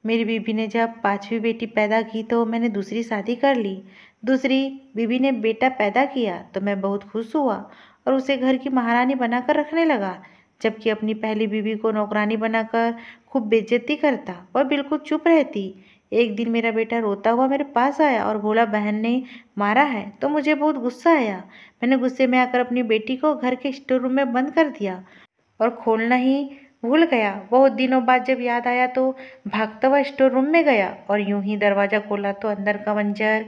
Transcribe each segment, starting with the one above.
मेरी बीबी ने जब पांचवी बेटी पैदा की तो मैंने दूसरी शादी कर ली। दूसरी बीबी ने बेटा पैदा किया तो मैं बहुत खुश हुआ और उसे घर की महारानी बनाकर रखने लगा, जबकि अपनी पहली बीबी को नौकरानी बनाकर खूब बेइज्जती करता। वह बिल्कुल चुप रहती। एक दिन मेरा बेटा रोता हुआ मेरे पास आया और बोला, बहन ने मारा है। तो मुझे बहुत गुस्सा आया। मैंने गुस्से में आकर अपनी बेटी को घर के स्टोर रूम में बंद कर दिया और खोलना ही भूल गया। बहुत दिनों बाद जब याद आया तो भागता हुआ स्टोर रूम में गया और यूं ही दरवाजा खोला तो अंदर का मंजर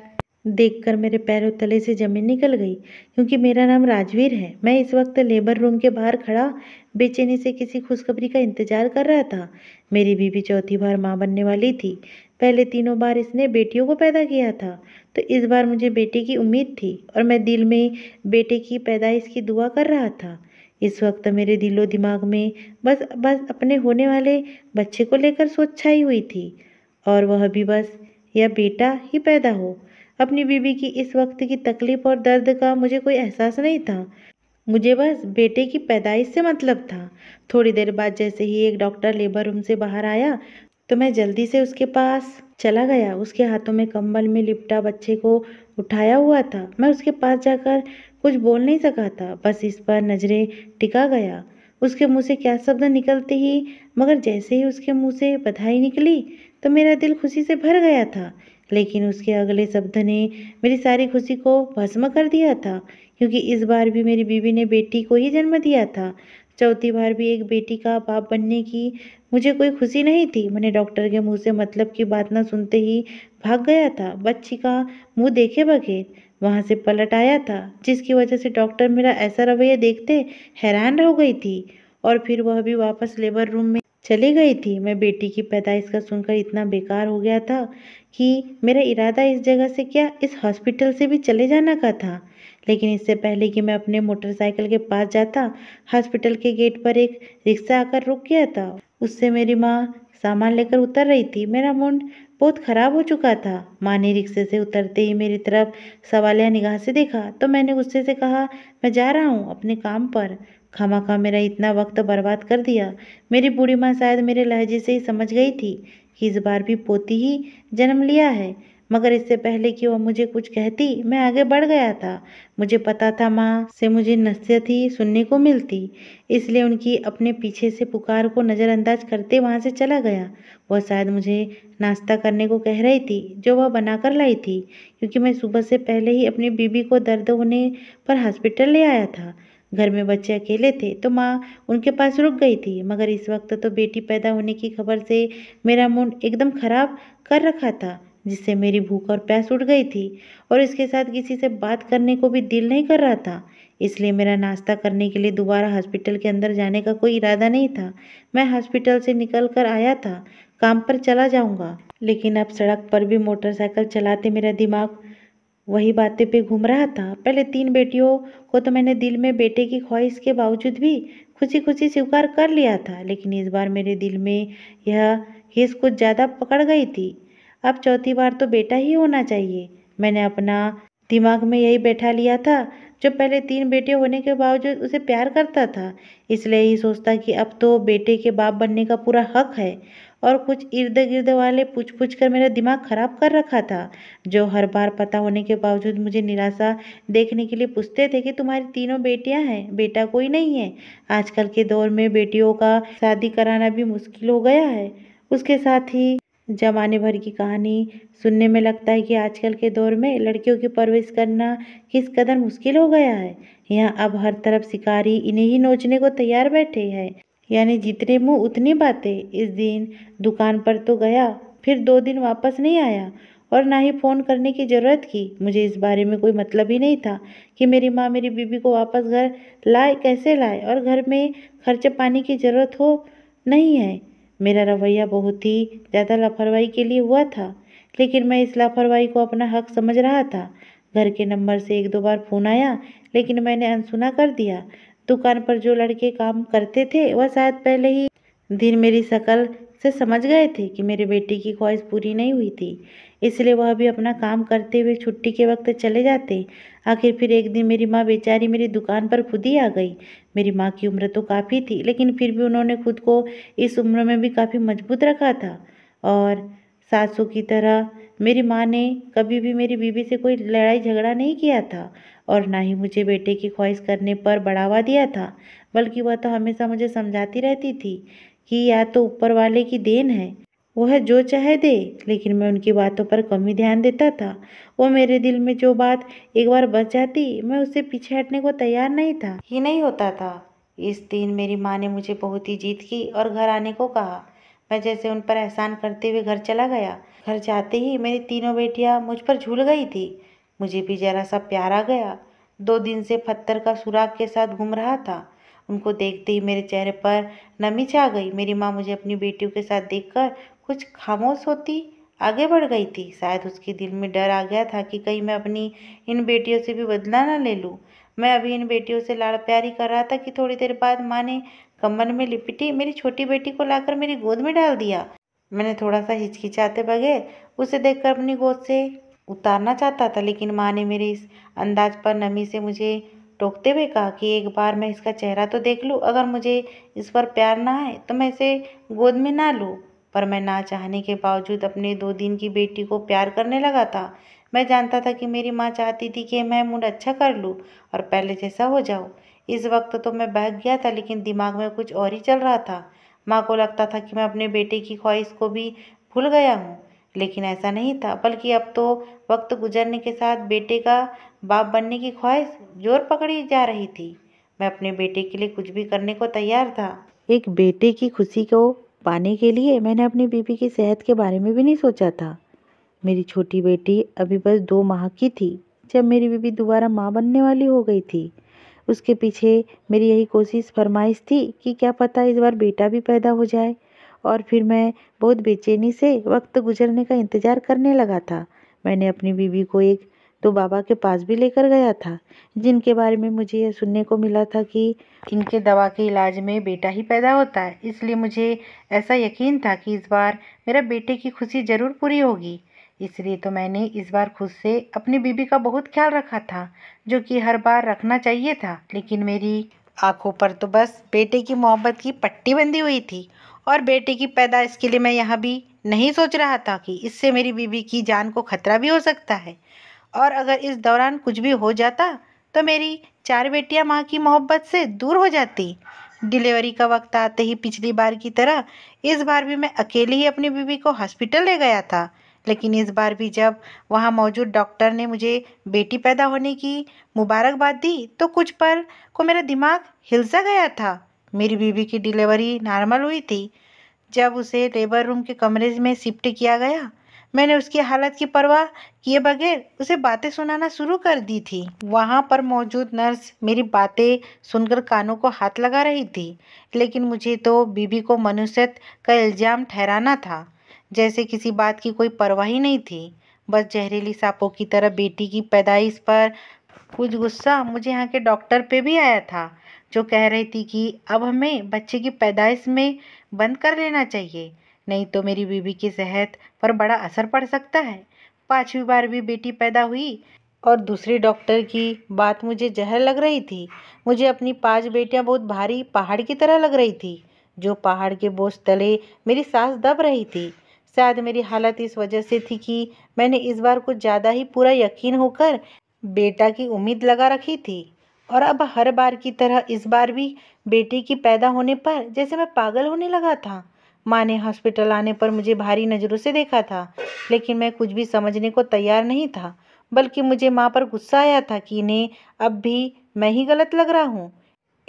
देखकर मेरे पैरों तले से जमीन निकल गई, क्योंकि मेरा नाम राजवीर है। मैं इस वक्त लेबर रूम के बाहर खड़ा बेचैनी से किसी खुशखबरी का इंतजार कर रहा था। मेरी बीवी चौथी बार माँ बनने वाली थी। पहले तीनों बार इसने बेटियों को पैदा किया था, तो इस बार मुझे बेटे की उम्मीद थी और मैं दिल में बेटे की पैदाइश की दुआ कर रहा था। इस वक्त मेरे दिलो दिमाग में बस बस अपने होने वाले बच्चे को लेकर सोच छाई हुई थी, और वह भी बस यह बेटा ही पैदा हो। अपनी बीवी की इस वक्त की तकलीफ और दर्द का मुझे कोई एहसास नहीं था। मुझे बस बेटे की पैदाइश से मतलब था। थोड़ी देर बाद जैसे ही एक डॉक्टर लेबर रूम से बाहर आया तो मैं जल्दी से उसके पास चला गया। उसके हाथों में कंबल में लिपटा बच्चे को उठाया हुआ था। मैं उसके पास जाकर कुछ बोल नहीं सका था, बस इस पर नजरें टिका गया। उसके मुंह से क्या शब्द निकलते ही, मगर जैसे ही उसके मुंह से बधाई निकली तो मेरा दिल खुशी से भर गया था। लेकिन उसके अगले शब्द ने मेरी सारी खुशी को भस्म कर दिया था, क्योंकि इस बार भी मेरी बीवी ने बेटी को ही जन्म दिया था। चौथी बार भी एक बेटी का बाप बनने की मुझे कोई खुशी नहीं थी। मैंने डॉक्टर के मुंह से मतलब की बात न सुनते ही भाग गया था, बच्ची का मुंह देखे बगैर वहां से पलट आया था, जिसकी वजह से डॉक्टर मेरा ऐसा रवैया देखते हैरान हो गई थी। और फिर वह भी वापस लेबर रूम में चली गई थी। मैं बेटी की पैदाइश का सुनकर इतना बेकार हो गया था कि मेरा इरादा इस जगह से क्या, इस हॉस्पिटल से भी चले जाना का था। लेकिन इससे पहले कि मैं अपने मोटरसाइकिल के पास जाता, हॉस्पिटल के गेट पर एक रिक्शा आकर रुक गया था। उससे मेरी माँ सामान लेकर उतर रही थी। मेरा मूड बहुत खराब हो चुका था। माँ ने रिक्शे से उतरते ही मेरी तरफ सवालिया निगाह से देखा तो मैंने गुस्से से कहा, मैं जा रहा हूँ अपने काम पर। खामखा मेरा इतना वक्त बर्बाद कर दिया। मेरी बूढ़ी माँ शायद मेरे लहजे से ही समझ गई थी कि इस बार भी पोती ही जन्म लिया है, मगर इससे पहले कि वह मुझे कुछ कहती मैं आगे बढ़ गया था। मुझे पता था माँ से मुझे नसीहत ही सुनने को मिलती, इसलिए उनकी अपने पीछे से पुकार को नज़रअंदाज करते वहाँ से चला गया। वह शायद मुझे नाश्ता करने को कह रही थी, जो वह बनाकर लाई थी, क्योंकि मैं सुबह से पहले ही अपनी बीबी को दर्द होने पर हॉस्पिटल ले आया था। घर में बच्चे अकेले थे तो माँ उनके पास रुक गई थी, मगर इस वक्त तो बेटी पैदा होने की खबर से मेरा मूड एकदम खराब कर रखा था, जिससे मेरी भूख और प्यास उठ गई थी और इसके साथ किसी से बात करने को भी दिल नहीं कर रहा था। इसलिए मेरा नाश्ता करने के लिए दोबारा हॉस्पिटल के अंदर जाने का कोई इरादा नहीं था। मैं हॉस्पिटल से निकल कर आया था, काम पर चला जाऊंगा, लेकिन अब सड़क पर भी मोटरसाइकिल चलाते मेरा दिमाग वही बातें पे घूम रहा था। पहले 3 बेटियों को तो मैंने दिल में बेटे की ख्वाहिश के बावजूद भी खुशी खुशी स्वीकार कर लिया था, लेकिन इस बार मेरे दिल में यह हिस्स कुछ ज़्यादा पकड़ गई थी। अब चौथी बार तो बेटा ही होना चाहिए। मैंने अपना दिमाग में यही बैठा लिया था, जो पहले 3 बेटे होने के बावजूद उसे प्यार करता था। इसलिए यही सोचता कि अब तो बेटे के बाप बनने का पूरा हक है। और कुछ इर्द गिर्द वाले पूछ पूछ कर मेरा दिमाग खराब कर रखा था, जो हर बार पता होने के बावजूद मुझे निराशा देखने के लिए पूछते थे कि तुम्हारी तीनों बेटियां हैं, बेटा कोई नहीं है। आजकल के दौर में बेटियों का शादी कराना भी मुश्किल हो गया है। उसके साथ ही जमाने भर की कहानी सुनने में लगता है कि आजकल के दौर में लड़कियों की परवरिश करना किस कदर मुश्किल हो गया है। यहाँ अब हर तरफ शिकारी इन्हें ही नोचने को तैयार बैठे हैं, यानी जितने मुंह उतनी बातें। इस दिन दुकान पर तो गया, फिर 2 दिन वापस नहीं आया और ना ही फ़ोन करने की ज़रूरत की। मुझे इस बारे में कोई मतलब ही नहीं था कि मेरी माँ मेरी बीबी को वापस घर लाए, कैसे लाए, और घर में खर्चे पानी की ज़रूरत हो नहीं है। मेरा रवैया बहुत ही ज़्यादा लापरवाही के लिए हुआ था, लेकिन मैं इस लापरवाही को अपना हक समझ रहा था। घर के नंबर से 1-2 बार फ़ोन आया, लेकिन मैंने अनसुना कर दिया। दुकान पर जो लड़के काम करते थे वह शायद पहले ही दिन मेरी शक्ल से समझ गए थे कि मेरे बेटे की ख्वाहिश पूरी नहीं हुई थी, इसलिए वह भी अपना काम करते हुए छुट्टी के वक्त चले जाते। आखिर फिर एक दिन मेरी माँ बेचारी मेरी दुकान पर खुद ही आ गई। मेरी माँ की उम्र तो काफ़ी थी, लेकिन फिर भी उन्होंने खुद को इस उम्र में भी काफ़ी मजबूत रखा था। और सासू की तरह मेरी माँ ने कभी भी मेरी बीवी से कोई लड़ाई झगड़ा नहीं किया था और ना ही मुझे बेटे की ख्वाहिश करने पर बढ़ावा दिया था, बल्कि वह तो हमेशा मुझे समझाती रहती थी कि या तो ऊपर वाले की देन है, वह जो चाहे दे। लेकिन मैं उनकी बातों पर कम ही ध्यान देता था। वो मेरे दिल में जो बात एक बार बस जाती, मैं उससे पीछे हटने को तैयार नहीं होता था। इस दिन मेरी माँ ने मुझे बहुत ही जिद की और घर आने को कहा। मैं जैसे उन पर एहसान करते हुए घर चला गया। घर जाते ही मेरी तीनों बेटियां मुझ पर झूल गई थी। मुझे भी जरा सा प्यार आ गया। 2 दिन से पत्थर का सुराग के साथ घूम रहा था। उनको देखते ही मेरे चेहरे पर नमी छा गई। मेरी माँ मुझे अपनी बेटियों के साथ देखकर कुछ खामोश होती आगे बढ़ गई थी। शायद उसके दिल में डर आ गया था कि कहीं मैं अपनी इन बेटियों से भी बदला ना ले लूँ। मैं अभी इन बेटियों से लाड़ प्यार ही कर रहा था कि थोड़ी देर बाद माँ ने कम्बल में लिपटी मेरी छोटी बेटी को लाकर मेरी गोद में डाल दिया। मैंने थोड़ा सा हिचकिचाते बगैर उसे देखकर अपनी गोद से उतारना चाहता था, लेकिन माँ ने मेरे इस अंदाज पर नमी से मुझे टोकते हुए कहा कि एक बार मैं इसका चेहरा तो देख लूँ, अगर मुझे इस पर प्यार ना आए तो मैं इसे गोद में ना लूँ। पर मैं ना चाहने के बावजूद अपने 2 दिन की बेटी को प्यार करने लगा था। मैं जानता था कि मेरी माँ चाहती थी कि मैं मूड अच्छा कर लूँ और पहले जैसा हो जाऊँ। इस वक्त तो मैं बहक गया था, लेकिन दिमाग में कुछ और ही चल रहा था। माँ को लगता था कि मैं अपने बेटे की ख्वाहिश को भी भूल गया हूँ, लेकिन ऐसा नहीं था, बल्कि अब तो वक्त गुजरने के साथ बेटे का बाप बनने की ख्वाहिश जोर पकड़ी जा रही थी। मैं अपने बेटे के लिए कुछ भी करने को तैयार था। एक बेटे की खुशी को पाने के लिए मैंने अपनी बीवी की सेहत के बारे में भी नहीं सोचा था। मेरी छोटी बेटी अभी बस 2 माह की थी जब मेरी बीवी दोबारा माँ बनने वाली हो गई थी। उसके पीछे मेरी यही कोशिश फरमाइश थी कि क्या पता इस बार बेटा भी पैदा हो जाए। और फिर मैं बहुत बेचैनी से वक्त गुजरने का इंतजार करने लगा था। मैंने अपनी बीवी को एक दो बाबा के पास भी लेकर गया था, जिनके बारे में मुझे यह सुनने को मिला था कि इनके दवा के इलाज में बेटा ही पैदा होता है। इसलिए मुझे ऐसा यकीन था कि इस बार मेरा बेटे की खुशी जरूर पूरी होगी। इसलिए तो मैंने इस बार खुद से अपनी बीबी का बहुत ख्याल रखा था, जो कि हर बार रखना चाहिए था। लेकिन मेरी आंखों पर तो बस बेटे की मोहब्बत की पट्टी बंधी हुई थी और बेटे की पैदाइश के लिए मैं यहाँ भी नहीं सोच रहा था कि इससे मेरी बीवी की जान को खतरा भी हो सकता है। और अगर इस दौरान कुछ भी हो जाता तो मेरी 4 बेटियां माँ की मोहब्बत से दूर हो जाती। डिलीवरी का वक्त आते ही पिछली बार की तरह इस बार भी मैं अकेले ही अपनी बीवी को हॉस्पिटल ले गया था। लेकिन इस बार भी जब वहाँ मौजूद डॉक्टर ने मुझे बेटी पैदा होने की मुबारकबाद दी तो कुछ पल को मेरा दिमाग हिल सा गया था। मेरी बीवी की डिलीवरी नॉर्मल हुई थी। जब उसे लेबर रूम के कमरे में शिफ्ट किया गया, मैंने उसकी हालत की परवाह किए बगैर उसे बातें सुनाना शुरू कर दी थी। वहाँ पर मौजूद नर्स मेरी बातें सुनकर कानों को हाथ लगा रही थी, लेकिन मुझे तो बीबी को मनुष्यत्व का इल्जाम ठहराना था, जैसे किसी बात की कोई परवाह ही नहीं थी। बस जहरीली सांपों की तरह बेटी की पैदाइश पर कुछ गुस्सा मुझे यहाँ के डॉक्टर पे भी आया था, जो कह रही थी कि अब हमें बच्चे की पैदाइश में बंद कर लेना चाहिए, नहीं तो मेरी बीवी की सेहत पर बड़ा असर पड़ सकता है। 5वीं बार भी बेटी पैदा हुई और दूसरे डॉक्टर की बात मुझे जहर लग रही थी। मुझे अपनी 5 बेटियां बहुत भारी पहाड़ की तरह लग रही थी, जो पहाड़ के बोझ तले मेरी सांस दब रही थी। शायद मेरी हालत इस वजह से थी कि मैंने इस बार कुछ ज़्यादा ही पूरा यकीन होकर बेटा की उम्मीद लगा रखी थी। और अब हर बार की तरह इस बार भी बेटी की पैदा होने पर जैसे मैं पागल होने लगा था। माँ ने हॉस्पिटल आने पर मुझे भारी नज़रों से देखा था, लेकिन मैं कुछ भी समझने को तैयार नहीं था, बल्कि मुझे माँ पर गुस्सा आया था कि इन्हें अब भी मैं ही गलत लग रहा हूँ।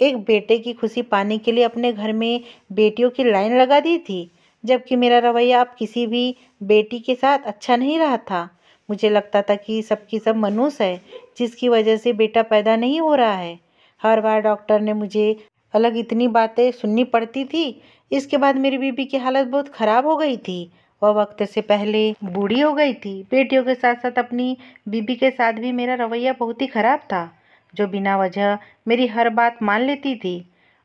एक बेटे की खुशी पाने के लिए अपने घर में बेटियों की लाइन लगा दी थी, जबकि मेरा रवैया अब किसी भी बेटी के साथ अच्छा नहीं रहा था। मुझे लगता था कि सबकी सब मनुष्य है, जिसकी वजह से बेटा पैदा नहीं हो रहा है। हर बार डॉक्टर ने मुझे अलग इतनी बातें सुननी पड़ती थी। इसके बाद मेरी बीबी की हालत बहुत ख़राब हो गई थी। वह वक्त से पहले बूढ़ी हो गई थी। बेटियों के साथ साथ अपनी बीबी के साथ भी मेरा रवैया बहुत ही ख़राब था, जो बिना वजह मेरी हर बात मान लेती थी।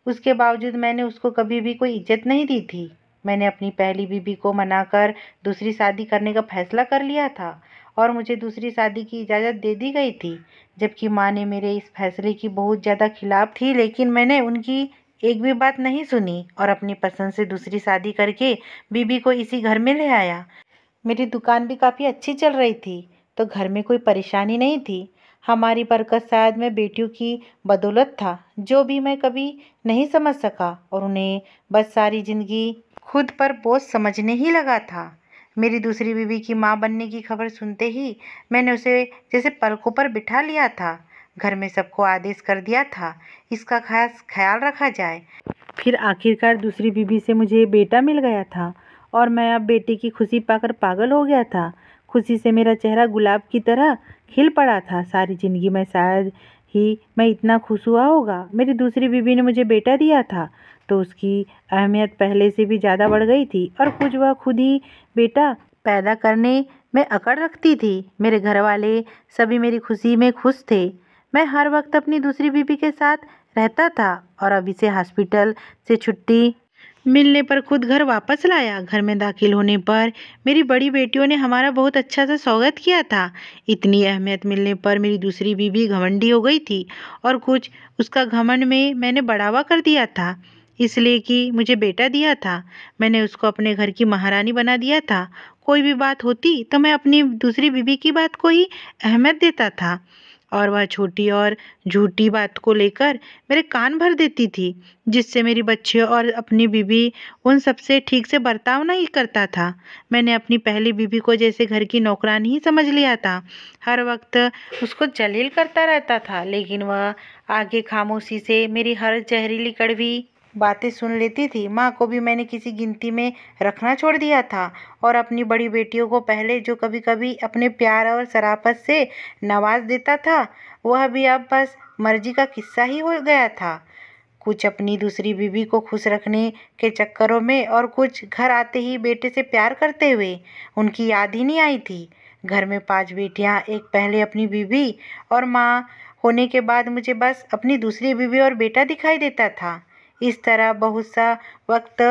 उसके बावजूद मैंने उसको कभी भी कोई इज्जत नहीं दी थी। मैंने अपनी पहली बीबी को मनाकर दूसरी शादी करने का फैसला कर लिया था और मुझे दूसरी शादी की इजाज़त दे दी गई थी, जबकि माँ ने मेरे इस फैसले की बहुत ज़्यादा खिलाफ थी, लेकिन मैंने उनकी एक भी बात नहीं सुनी और अपनी पसंद से दूसरी शादी करके बीबी को इसी घर में ले आया। मेरी दुकान भी काफ़ी अच्छी चल रही थी, तो घर में कोई परेशानी नहीं थी। हमारी बरकत शायद मैं बेटियों की बदौलत था, जो भी मैं कभी नहीं समझ सका और उन्हें बस सारी ज़िंदगी खुद पर बोझ समझने ही लगा था। मेरी दूसरी बीवी की माँ बनने की खबर सुनते ही मैंने उसे जैसे पलकों पर बिठा लिया था। घर में सबको आदेश कर दिया था, इसका खास ख्याल रखा जाए। फिर आखिरकार दूसरी बीवी से मुझे बेटा मिल गया था और मैं अब बेटे की खुशी पाकर पागल हो गया था। खुशी से मेरा चेहरा गुलाब की तरह खिल पड़ा था। सारी ज़िंदगी में शायद ही मैं इतना खुश हुआ होगा। मेरी दूसरी बीवी ने मुझे बेटा दिया था तो उसकी अहमियत पहले से भी ज़्यादा बढ़ गई थी और कुछ वह खुद ही बेटा पैदा करने में अकड़ रखती थी। मेरे घर वाले सभी मेरी खुशी में खुश थे। मैं हर वक्त अपनी दूसरी बीवी के साथ रहता था और अब इसे हॉस्पिटल से छुट्टी मिलने पर खुद घर वापस लाया। घर में दाखिल होने पर मेरी बड़ी बेटियों ने हमारा बहुत अच्छा सा स्वागत किया था। इतनी अहमियत मिलने पर मेरी दूसरी बीवी घमंडी हो गई थी और कुछ उसका घमंड में मैंने बढ़ावा कर दिया था, इसलिए कि मुझे बेटा दिया था। मैंने उसको अपने घर की महारानी बना दिया था। कोई भी बात होती तो मैं अपनी दूसरी बीवी की बात को ही अहमियत देता था और वह छोटी और झूठी बात को लेकर मेरे कान भर देती थी, जिससे मेरी बच्चे और अपनी बीवी उन सबसे ठीक से बर्ताव नहीं करता था। मैंने अपनी पहली बीवी को जैसे घर की नौकरानी ही समझ लिया था। हर वक्त उसको जलील करता रहता था, लेकिन वह आगे खामोशी से मेरी हर जहरीली कड़वी बातें सुन लेती थी। माँ को भी मैंने किसी गिनती में रखना छोड़ दिया था और अपनी बड़ी बेटियों को पहले जो कभी कभी अपने प्यार और शराफत से नवाज देता था, वह भी अब बस मर्जी का किस्सा ही हो गया था। कुछ अपनी दूसरी बीवी को खुश रखने के चक्करों में और कुछ घर आते ही बेटे से प्यार करते हुए उनकी याद ही नहीं आई थी। घर में 5 बेटियां, एक पहले अपनी बीवी और माँ होने के बाद मुझे बस अपनी दूसरी बीवी और बेटा दिखाई देता था। इस तरह बहुत सा वक्त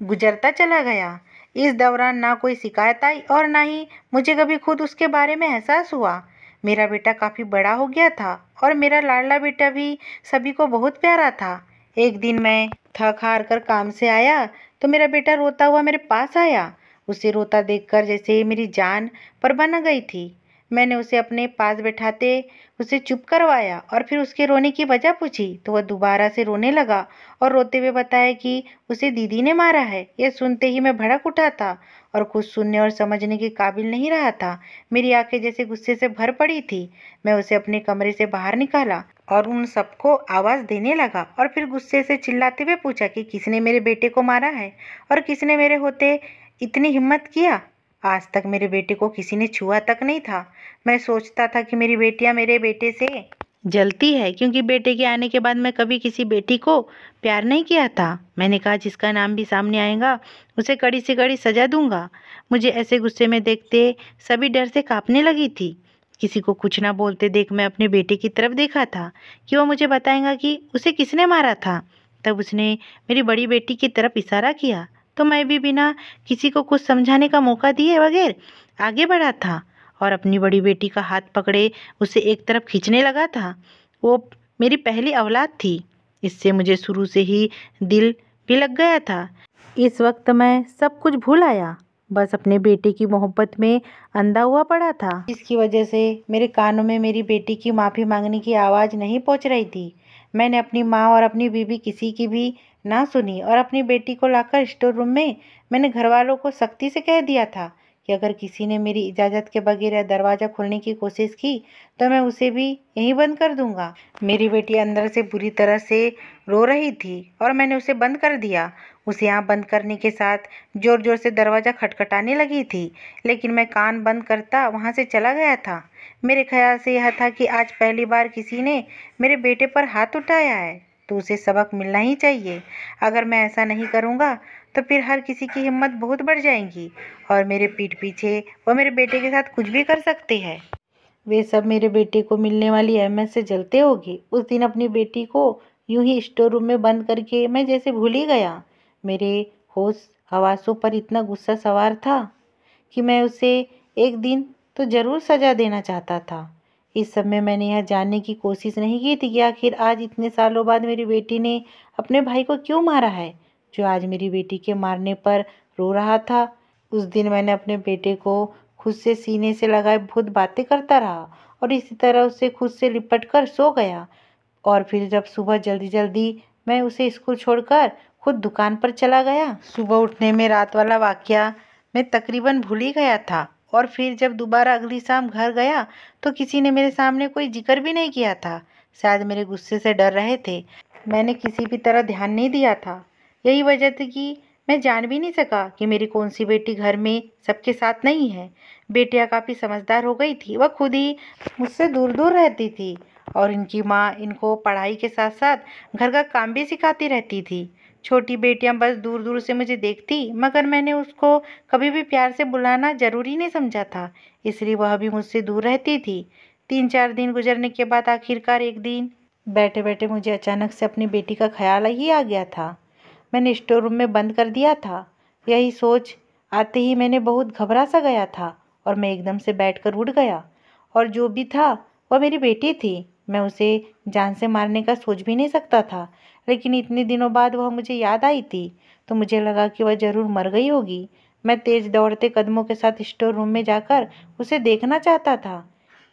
गुजरता चला गया। इस दौरान ना कोई शिकायत आई और ना ही मुझे कभी खुद उसके बारे में एहसास हुआ। मेरा बेटा काफ़ी बड़ा हो गया था और मेरा लाडला बेटा भी सभी को बहुत प्यारा था। एक दिन मैं थक हार कर काम से आया तो मेरा बेटा रोता हुआ मेरे पास आया। उसे रोता देखकर जैसे मेरी जान पर बन गई थी। मैंने उसे अपने पास बैठाते उसे चुप करवाया और फिर उसके रोने की वजह पूछी तो वह दोबारा से रोने लगा और रोते हुए बताया कि उसे दीदी ने मारा है। यह सुनते ही मैं भड़क उठा था और कुछ सुनने और समझने के काबिल नहीं रहा था। मेरी आंखें जैसे गुस्से से भर पड़ी थी। मैं उसे अपने कमरे से बाहर निकाला और उन सबको आवाज़ देने लगा और फिर गुस्से से चिल्लाते हुए पूछा कि किसने मेरे बेटे को मारा है और किसने मेरे होते इतनी हिम्मत किया। आज तक मेरे बेटे को किसी ने छुआ तक नहीं था। मैं सोचता था कि मेरी बेटियां मेरे बेटे से जलती है क्योंकि बेटे के आने के बाद मैं कभी किसी बेटी को प्यार नहीं किया था। मैंने कहा जिसका नाम भी सामने आएगा उसे कड़ी से कड़ी सजा दूंगा। मुझे ऐसे गुस्से में देखते सभी डर से कांपने लगी थी। किसी को कुछ ना बोलते देख मैं अपने बेटे की तरफ देखा था कि वो मुझे बताएगा कि उसे किसने मारा था। तब उसने मेरी बड़ी बेटी की तरफ इशारा किया तो मैं भी बिना किसी को कुछ समझाने का मौका दिए बगैर आगे बढ़ा था और अपनी बड़ी बेटी का हाथ पकड़े उसे एक तरफ खींचने लगा था। वो मेरी पहली औलाद थी, इससे मुझे शुरू से ही दिल भी लग गया था। इस वक्त मैं सब कुछ भूल आया, बस अपने बेटे की मोहब्बत में अंधा हुआ पड़ा था। इसकी वजह से मेरे कानों में मेरी बेटी की माफ़ी मांगने की आवाज़ नहीं पहुंच रही थी। मैंने अपनी माँ और अपनी बीवी किसी की भी ना सुनी और अपनी बेटी को लाकर स्टोर रूम में मैंने घर वालों को सख्ती से कह दिया था कि अगर किसी ने मेरी इजाज़त के बगैर दरवाज़ा खोलने की कोशिश की तो मैं उसे भी यहीं बंद कर दूंगा। मेरी बेटी अंदर से बुरी तरह से रो रही थी और मैंने उसे बंद कर दिया। उसे यहाँ बंद करने के साथ जोर जोर से दरवाज़ा खटखटाने लगी थी, लेकिन मैं कान बंद करता वहाँ से चला गया था। मेरे ख्याल से यह था कि आज पहली बार किसी ने मेरे बेटे पर हाथ उठाया है तो उसे सबक मिलना ही चाहिए। अगर मैं ऐसा नहीं करूँगा तो फिर हर किसी की हिम्मत बहुत बढ़ जाएगी और मेरे पीठ पीछे वो मेरे बेटे के साथ कुछ भी कर सकते हैं। वे सब मेरे बेटे को मिलने वाली अहमियत से जलते होंगे। उस दिन अपनी बेटी को यूं ही स्टोर रूम में बंद करके मैं जैसे भूल ही गया। मेरे होश हवासों पर इतना गुस्सा सवार था कि मैं उसे एक दिन तो ज़रूर सज़ा देना चाहता था। इस समय मैंने यह जानने की कोशिश नहीं की थी कि आखिर आज इतने सालों बाद मेरी बेटी ने अपने भाई को क्यों मारा है, जो आज मेरी बेटी के मारने पर रो रहा था। उस दिन मैंने अपने बेटे को खुद से सीने से लगाए बहुत बातें करता रहा और इसी तरह उससे खुद से लिपट कर सो गया। और फिर जब सुबह जल्दी जल्दी मैं उसे स्कूल छोड़कर खुद दुकान पर चला गया। सुबह उठने में रात वाला वाकया मैं तकरीबन भूल ही गया था। और फिर जब दोबारा अगली शाम घर गया तो किसी ने मेरे सामने कोई जिक्र भी नहीं किया था। शायद मेरे गुस्से से डर रहे थे। मैंने किसी भी तरह ध्यान नहीं दिया था। यही वजह थी कि मैं जान भी नहीं सका कि मेरी कौन सी बेटी घर में सबके साथ नहीं है। बेटियां काफ़ी समझदार हो गई थी। वह खुद ही मुझसे दूर दूर रहती थी और इनकी माँ इनको पढ़ाई के साथ साथ घर का काम भी सिखाती रहती थी। छोटी बेटियां बस दूर दूर से मुझे देखती, मगर मैंने उसको कभी भी प्यार से बुलाना जरूरी नहीं समझा था, इसलिए वह भी मुझसे दूर रहती थी। 3-4 दिन गुजरने के बाद आखिरकार एक दिन बैठे बैठे मुझे अचानक से अपनी बेटी का ख्याल ही आ गया था। मैंने स्टोर रूम में बंद कर दिया था। यही सोच आते ही मैंने बहुत घबरा सा गया था और मैं एकदम से बैठकर उठ गया। और जो भी था वह मेरी बेटी थी। मैं उसे जान से मारने का सोच भी नहीं सकता था, लेकिन इतने दिनों बाद वह मुझे याद आई थी तो मुझे लगा कि वह ज़रूर मर गई होगी। मैं तेज़ दौड़ते कदमों के साथ स्टोर रूम में जाकर उसे देखना चाहता था।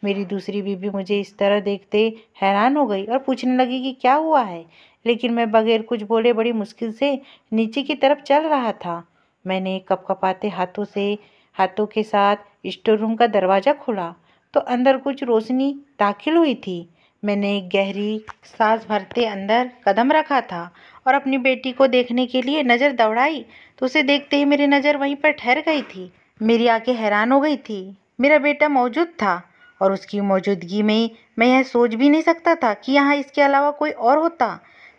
मेरी दूसरी बीवी मुझे इस तरह देखते हैरान हो गई और पूछने लगी कि क्या हुआ है, लेकिन मैं बगैर कुछ बोले बड़ी मुश्किल से नीचे की तरफ चल रहा था। मैंने कपकपाते हाथों के साथ स्टोर रूम का दरवाज़ा खोला तो अंदर कुछ रोशनी दाखिल हुई थी। मैंने एक गहरी सांस भरते अंदर कदम रखा था और अपनी बेटी को देखने के लिए नज़र दौड़ाई तो उसे देखते ही मेरी नज़र वहीं पर ठहर गई थी। मेरी आंखें हैरान हो गई थी। मेरा बेटा मौजूद था और उसकी मौजूदगी में मैं यह सोच भी नहीं सकता था कि यहाँ इसके अलावा कोई और होता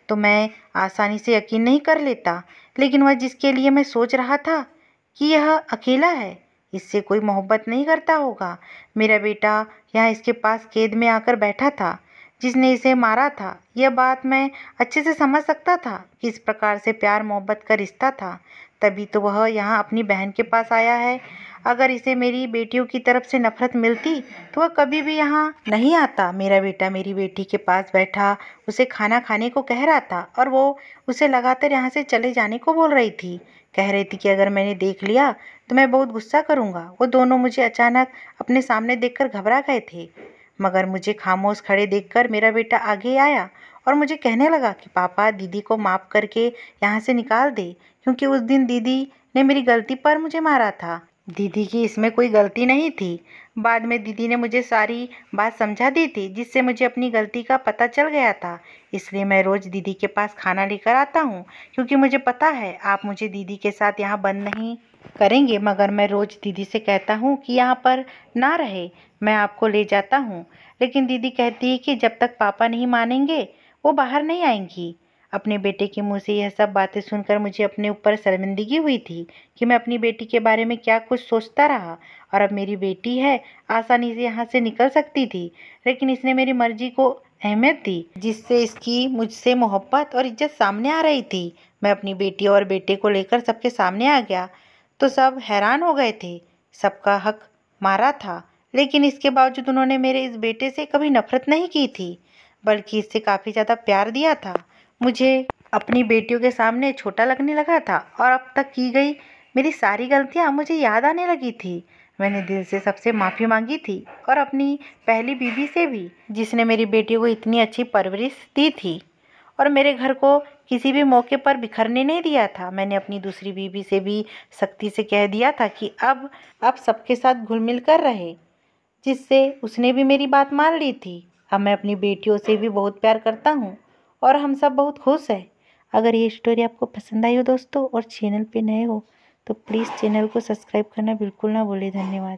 तो मैं आसानी से यकीन नहीं कर लेता। लेकिन वह जिसके लिए मैं सोच रहा था कि यह अकेला है, इससे कोई मोहब्बत नहीं करता होगा। मेरा बेटा यहाँ इसके पास कैद में आकर बैठा था, जिसने इसे मारा था। यह बात मैं अच्छे से समझ सकता था कि इस प्रकार से प्यार मोहब्बत का रिश्ता था, तभी तो वह यहाँ अपनी बहन के पास आया है। अगर इसे मेरी बेटियों की तरफ से नफरत मिलती तो वह कभी भी यहाँ नहीं आता। मेरा बेटा मेरी बेटी के पास बैठा उसे खाना खाने को कह रहा था और वो उसे लगातार यहाँ से चले जाने को बोल रही थी। कह रही थी कि अगर मैंने देख लिया तो मैं बहुत गुस्सा करूँगा। वो दोनों मुझे अचानक अपने सामने देखकर घबरा गए थे, मगर मुझे खामोश खड़े देखकर मेरा बेटा आगे आया और मुझे कहने लगा कि पापा दीदी को माफ़ करके यहाँ से निकाल दे, क्योंकि उस दिन दीदी ने मेरी गलती पर मुझे मारा था। दीदी की इसमें कोई गलती नहीं थी। बाद में दीदी ने मुझे सारी बात समझा दी थी, जिससे मुझे अपनी गलती का पता चल गया था। इसलिए मैं रोज़ दीदी के पास खाना लेकर आता हूँ, क्योंकि मुझे पता है आप मुझे दीदी के साथ यहाँ बंद नहीं करेंगे। मगर मैं रोज़ दीदी से कहता हूँ कि यहाँ पर ना रहे, मैं आपको ले जाता हूँ, लेकिन दीदी कहती है कि जब तक पापा नहीं मानेंगे वो बाहर नहीं आएंगी। अपने बेटे के मुंह से यह सब बातें सुनकर मुझे अपने ऊपर शर्मिंदगी हुई थी कि मैं अपनी बेटी के बारे में क्या कुछ सोचता रहा। और अब मेरी बेटी है, आसानी से यहाँ से निकल सकती थी, लेकिन इसने मेरी मर्जी को अहमियत दी, जिससे इसकी मुझसे मोहब्बत और इज्जत सामने आ रही थी। मैं अपनी बेटी और बेटे को लेकर सबके सामने आ गया तो सब हैरान हो गए थे। सबका हक मारा था, लेकिन इसके बावजूद उन्होंने मेरे इस बेटे से कभी नफरत नहीं की थी, बल्कि इससे काफ़ी ज़्यादा प्यार दिया था। मुझे अपनी बेटियों के सामने छोटा लगने लगा था और अब तक की गई मेरी सारी गलतियां मुझे याद आने लगी थी। मैंने दिल से सबसे माफ़ी मांगी थी और अपनी पहली बीवी से भी, जिसने मेरी बेटियों को इतनी अच्छी परवरिश दी थी और मेरे घर को किसी भी मौके पर बिखरने नहीं दिया था। मैंने अपनी दूसरी बीवी से भी सख्ती से कह दिया था कि अब सबके साथ घुल मिल कर रहे, जिससे उसने भी मेरी बात मान ली थी। अब मैं अपनी बेटियों से भी बहुत प्यार करता हूँ और हम सब बहुत खुश हैं। अगर ये स्टोरी आपको पसंद आई हो दोस्तों और चैनल पे नए हो तो प्लीज़ चैनल को सब्सक्राइब करना बिल्कुल ना भूलें। धन्यवाद।